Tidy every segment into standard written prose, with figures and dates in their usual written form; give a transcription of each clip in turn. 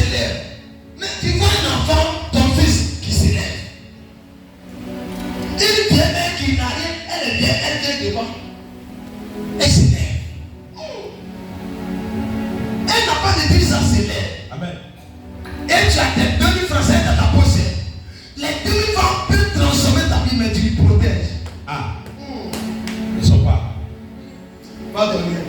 s'élève. Mais tu vois un enfant, ton fils, qui s'élève. Une vieille mère qui n'a rien, elle vient devant. Elle s'élève. Elle n'a pas de dire ça s'élève. Amen. Et tu as tes 2000 francs dans ta poche. Les 2000 francs peuvent transformer ta vie, mais tu les protèges. Ah. Ne sont pas. Pas donner.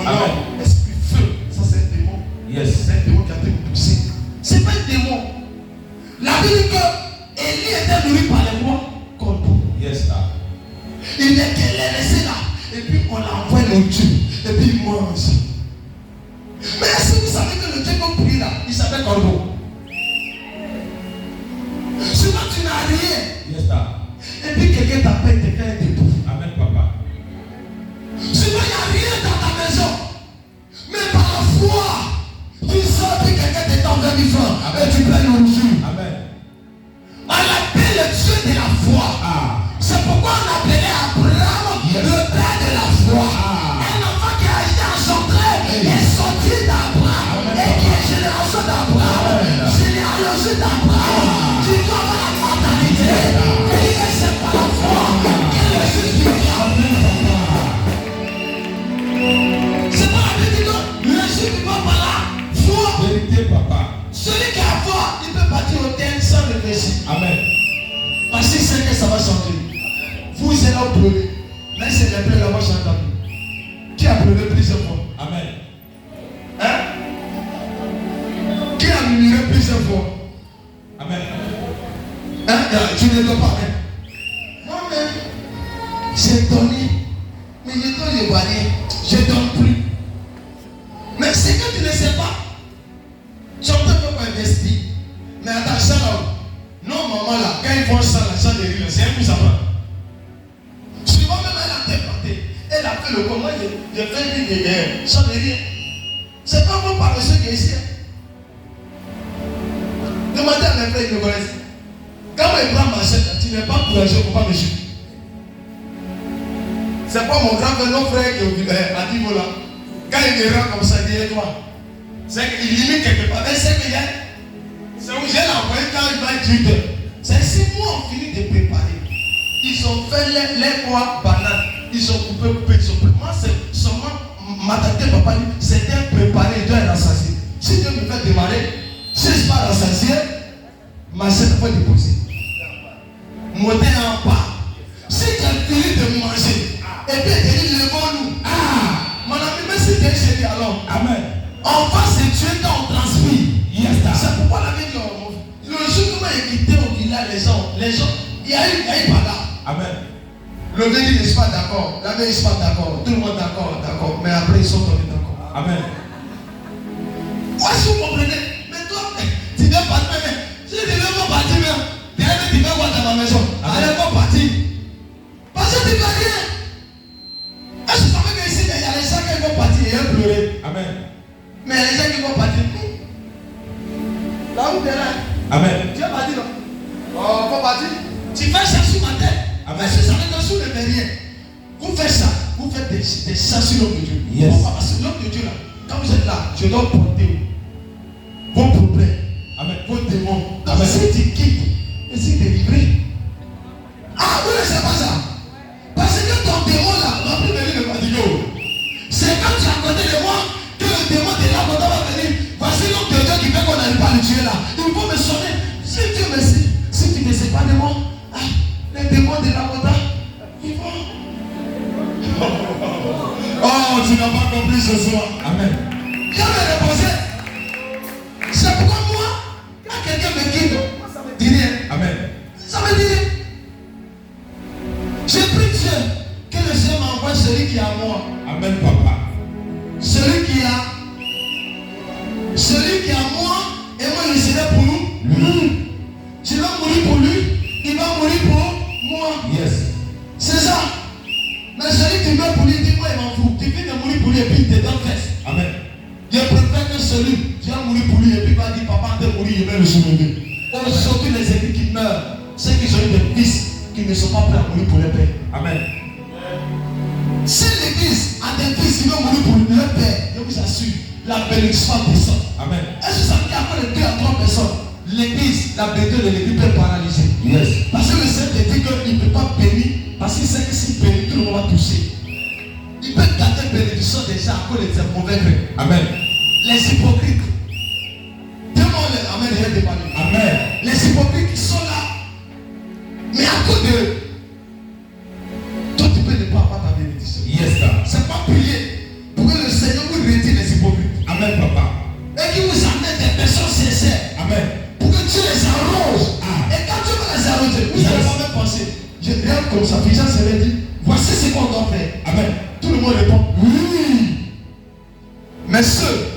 Amen. Esprit feu, ça c'est un démon. Yes. C'est un démon qui a été poussé. C'est pas un démon. La Bible dit que Élie était nourri par les rois corbeaux. Yes, sir. Il est qu'elle est laissée là. Et puis on l'envoie le Dieu. Et puis il mange. Mais est-ce que vous savez que le Dieu qu'on prie là, il s'appelle corbeau? Souvent tu n'as rien. Yes, sir. Et puis quelqu'un t'appelle, quelqu'un est debout. Amen, papa. Souvent il n'y a rien dans ta maison. Mais par la foi, tu sens que quelqu'un t'étend 20 000 francs. Et tu payes le jour. Amen. On appelle le Dieu de la foi. Ah. C'est pourquoi on appelait Abraham le père de la foi. Un enfant qui a été engendré est sorti d'Abraham et qui est génération d'Abraham, généalogie d'Abraham. Tu dois avoir la mentalité et c'est par la foi que le juste vivra. C'est pas la Bible que le juste vivra par la foi. Vérité, papa. Celui qui a foi, il peut partir au terme sans réfléchir. Amen. Parce qu'il sait que ça va changer. Vous êtes là au pleurer. Mais c'est les pleurs là-bas chantant. Qui a pleuré plusieurs fois? Amen. Hein? Qui a murmuré plusieurs fois? Amen. Hein? Tu ne dois pas. Hein? Moi-même, j'ai donné. Mais je donne les barrières. Je ne donne plus. Mais c'est que tu ne sais pas. Tu ne peux pas investir. Mais attends, ça là. Non, maman là, quand ils font ça, l'argent de rire, c'est un coup ça va. Souvent même elle a départé. Elle a fait le comment, j'ai fait une idée, ça ne rien. C'est pas bon par ceux qui est ici. Demandez à mes frères, ils me connaissent. Quand il prend ma chaîne, tu n'es pas courageux pour pas me suivre. C'est pas mon grand frère, nos frères qui ont à niveau là. Quand il me rend comme ça, il dit toi. C'est qu'il limite quelque part. Mais c'est qu'il y a. C'est où j'ai envoyé quand il va dire. C'est 6 mois on finit de préparer. Ils ont fait les pois bananes. Ils ont coupé, ils ont coupé. Moi, c'est seulement ma tante papa dit c'était préparé, il doit être rassasié. Si Dieu me fait démarrer, si je ne suis pas rassasié, ma chaîne va déposer. Mon thé en part. Si tu as fini de manger, et puis il dit levons-nous. Ah, mon ami, mais si tu es chez lui alors. Amen. On va se tuer quand on transpire. Yes, c'est pourquoi la vie dit le jour où il quitté au village, les gens, il y a eu bagarre. Amen. Le village dit, je ne suis pas d'accord. La vie, je ne suis pas d'accord. Tout le monde d'accord. Mais après, ils sont tombés d'accord. Amen. Est-ce que vous comprenez? Mais toi, tu dois partir. Si tu ne veux pas partir, tu vas voir dans ma maison. Allez, pas partir. Parce que tu ne veux rien. Est-ce que tu savais qu'ici, il y a les gens qui vont partir et vont pleurer? Amen. Mais les gens qui vont partir. Là où tu es là. Amen. Tu vas partir là. Oh, pas partir. Tu fais ça sur ma tête. Amen. Mais si ça veut dire sur le verrier. Vous faites ça. Vous faites des chats sur l'homme de Dieu. Yes. Pourquoi? Parce que l'homme de Dieu là, quand vous êtes là, je dois porter vos problèmes. Amen. Vos démons. Donc Amen. si tu quittes, essaye de livrer. Ah, vous ne savez pas ça. Parce que ton démon là, va plus venir me fatiguer. C'est quand tu es à côté de moi que le démon de la côté va venir. Voici l'homme de Dieu qui fait qu'on n'arrive pas à le tuer là. Il faut me sonner. Si Dieu me sait, si tu ne sais pas de moi, les démons de la côté, ils vont. Oh, tu n'as pas compris ce soir. Amen. Viens me reposer. C'est pourquoi moi, quand quelqu'un me quitte, ça me dit rien. Amen. Ça me dit rien. J'ai pris Dieu, que le Seigneur m'envoie celui qui est à moi. Amen, papa. Celui qui est à moi, et moi je serai pour nous. Je vais mourir pour lui, il va mourir pour moi. Yes. C'est ça. Mais celui qui meurt pour lui, dis-moi, il m'en fout. Tu viens de mourir pour lui et puis il te donne fesse. Amen. Je préfère que celui qui va mourir pour lui et puis il va dire, papa, tu es mourir, je vais le soulever. Surtout les églises qui meurent, ceux qui ont eu des fils qui ne sont pas prêts à mourir pour leur père. Amen. Si l'église a des fils qui vont mourir pour leur père, je vous assure, la bénédiction descend. Amen. Est-ce que ça veut dire à la béton de l'église peut paralyser. Yes. Parce que le Seigneur te dit qu'il ne peut pas bénir, parce qu'il sait que s'il bénit, tout le monde va toucher. Il peut garder bénédiction déjà à cause de ses mauvais gré. Amen. Les hypocrites. Tellement les Amen, déjà déparlé. Amen. Les hypocrites qui sont là. Mais à cause de toi, tu peux ne pas avoir ta bénédiction. Yes, sir. C'est pas prier pour que le Seigneur vous retire les hypocrites. Amen, papa. Et qui vous amène des personnes sincères. Amen. Pour que Dieu les arrose. Et quand Dieu va les arroser, vous n'allez pas même penser. Je regarde comme ça, puis Jean s'est dit, voici ce qu'on doit faire. Amen. Tout le monde répond, oui. Mais ceux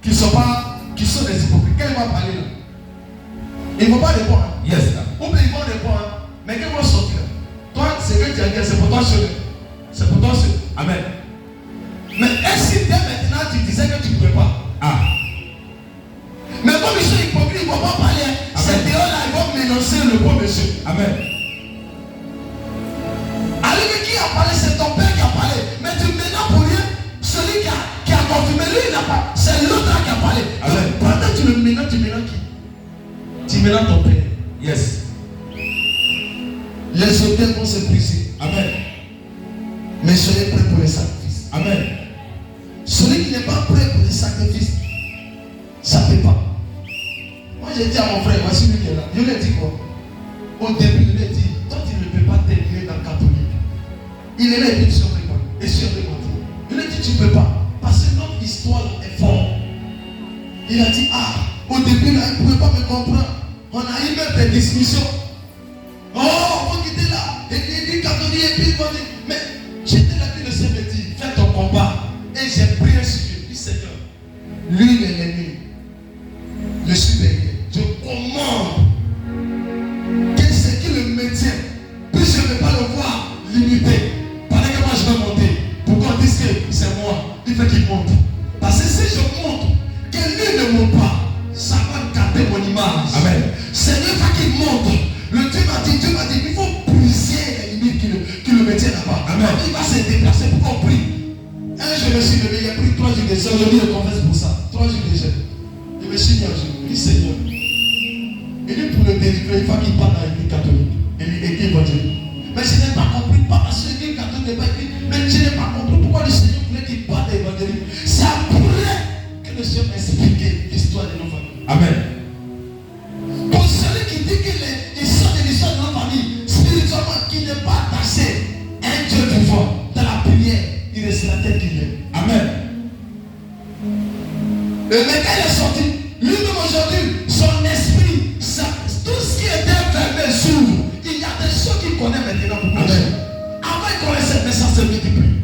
qui sont des hypocrites, quand ils vont parler là, ils ne vont pas répondre. Yes, sir. Ou bien ils vont répondre, mais qu'ils vont sortir. Toi, c'est que tu as dit, c'est pour toi seul. C'est pour toi seul. Amen. Mais est-ce que dès maintenant tu disais que tu ne pouvais pas? Ah. Mais comme ils sont hypocrites, ils ne vont pas parler. C'est dehors là, ils vont ménoncer le bon monsieur. Amen. Alors qui a parlé, c'est ton père qui a parlé. Mais tu mélanges pour rien. Celui qui a confirmé, lui il n'a pas. C'est l'autre là qui a parlé. Amen. Pendant que tu le mélanges, tu mélanges qui? Tu mélanges ton père. Yes. Les autels vont se briser. Amen. Mais soyez prêts pour les sacrifices. Amen. Celui qui n'est pas prêt pour les sacrifices, ça ne fait pas. Moi j'ai dit à mon frère, voici lui qui est là. Je lui ai dit quoi? Au début, je lui ai dit, toi tu ne peux pas t'élever dans le catholique. Il est là et puis sur les points. Et sur les points. Je lui ai dit, tu ne peux pas. Parce que notre histoire est forte. Il a dit, ah, au début là, il ne pouvait pas me comprendre. On a eu même des discussions. Oh, on va quitter là. Et il dit catholique et puis il va dire, mais j'étais là puis le Seigneur me dit, fais ton combat. Et j'ai prié sur Dieu. Il dit, Seigneur, lui il est l'ennemi. Je suis derrière. Je commande que ce qui le maintient, puisque je ne vais pas le voir limité. Pendant que moi je vais monter. Pour qu'on dise que c'est moi, il faut qu'il monte. Parce que si je monte, que lui ne monte pas, ça va garder mon image. Amen. Seigneur, il faut qu'il monte. Le Dieu m'a dit, il faut briser les limites qui le maintiennent là-bas. Amen. Il va se déplacer pour qu'on prie. Je me suis levé, il a pris 3 jours de jeûne. Aujourd'hui, je confesse pour ça. 3 jours de jeûne. Je me suis dit un jour, il dit Seigneur. Il dit pour le délivrer, il faut qu'il parte dans l'église catholique. Et l'église évangélique. Mais je n'ai pas compris, pas parce que l'église catholique n'est pas écrite, mais je n'ai pas compris pourquoi le Seigneur voulait qu'il parte dans l'évangélique. C'est après que le Seigneur m'a expliqué l'histoire de nos familles. Amen. Pour celui qui dit qu'il sort de l'histoire de nos familles, spirituellement, qui n'est pas attaché à un Dieu vivant, dans la prière, il restera tel qu'il est. Amen. Le mec il est sorti. Lui-même aujourd'hui, son esprit, tout ce qui était fermé s'ouvre. Il y a des choses qu'il connaît maintenant pour moi. Avant il connaissait, mais ça se multiplie.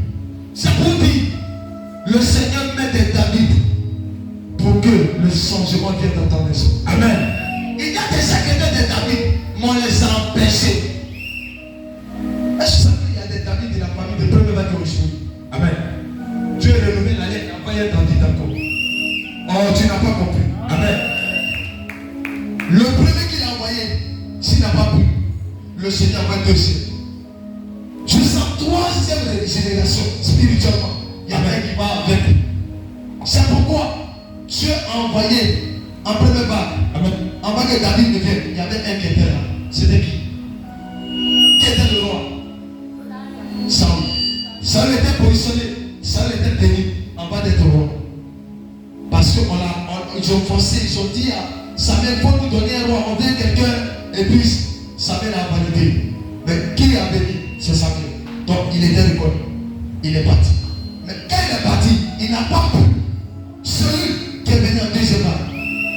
C'est pour dire, le Seigneur met des David pour que le changement vienne dans ta maison. Amen. Il y a des gens qui étaient des David, mais on les a empêchés. Est-ce que ça veut dire qu'il y a des David de la famille de premier vague aujourd'hui? Amen. Dieu est renouvelé la lettre, il n'y a pas un David encore. Oh, tu n'as pas compris. Amen. Le premier qu'il a envoyé, s'il n'a pas pu, le Seigneur envoie deuxième. Jusqu'en 3e génération, spirituellement, il y a un qui va avec lui. C'est pourquoi Dieu a envoyé en première vague. Amen. Avant que David ne vienne, il y avait un qui était là. C'était qui? Qui était le roi? Saül. Saül était positionné. Saül était tenu en bas d'être roi. Parce qu'ils ont forcé, ils ont dit à Samuel, il faut nous donner un roi, on veut quelqu'un, et puis Samuel a validé. Mais qui a béni? C'est Samuel. Donc il était reconnu. Il est parti. Mais quand il est parti, il n'a pas pu. Celui qui est venu en deuxième vague,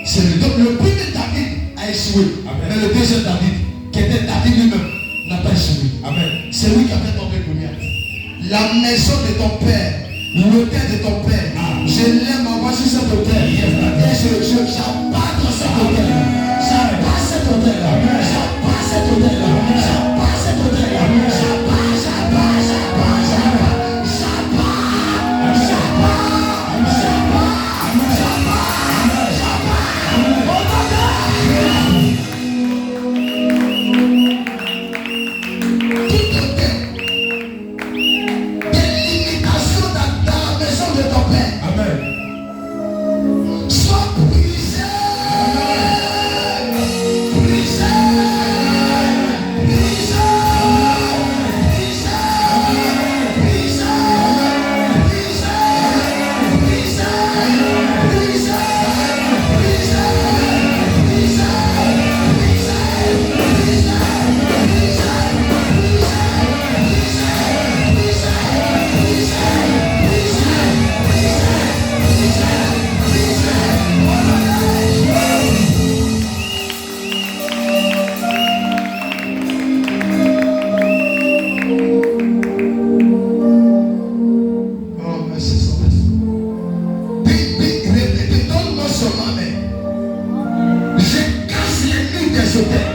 c'est lui. Donc le premier David a échoué. Amen. Mais le deuxième David, qui était David lui-même, n'a pas échoué. Amen. C'est lui qui a fait tomber Goliath. La maison de ton père, l'autel de ton père, je l'aime avoir sur cet autel. Et j'abatte cet autel. J'abatte cet autel. J'abatte cet autel. J'abatte cet autel. Sois pris sauter.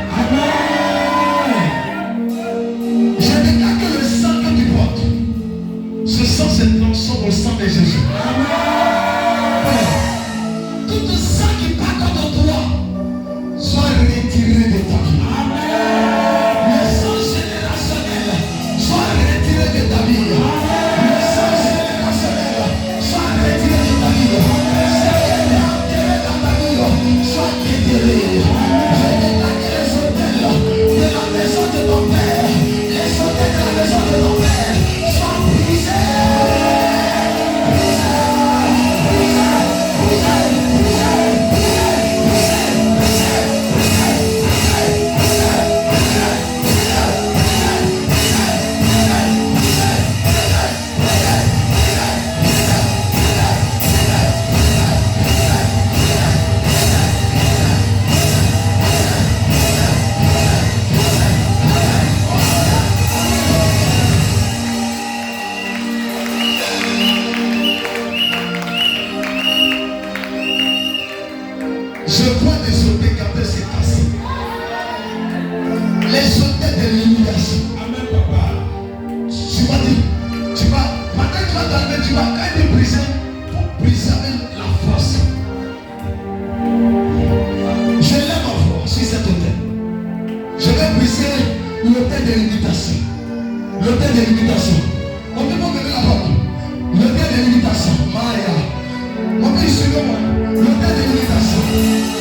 Je déclare que le sang que tu portes, ce sang se transforme au sang de Jésus. Tout sang qui part contre toi soit retiré de ta vie. Le sang générationnel soit retiré de ta vie. Le sang générationnel soit retiré de ta vie. Ce qui est enterré dans ta vie soit déterré. Je déclare que les hôtels de la maison de ton père, les hôtels de la maison de ton père soient brisés. Je vois des sautés quand elles s'est cassées. Les sautés de l'illumination. Amen, papa. Tu vas dire, maintenant tu vas t'enlever, tu vas quand même briser pour briser avec la force. Je lève ma foi sur cet hôtel. Je vais briser l'hôtel de l'imitation. L'hôtel de l'imitation. On peut pas mener la porte. L'hôtel de l'imitation. Maya. On peut y suivre moi. L'hôtel de l'imitation.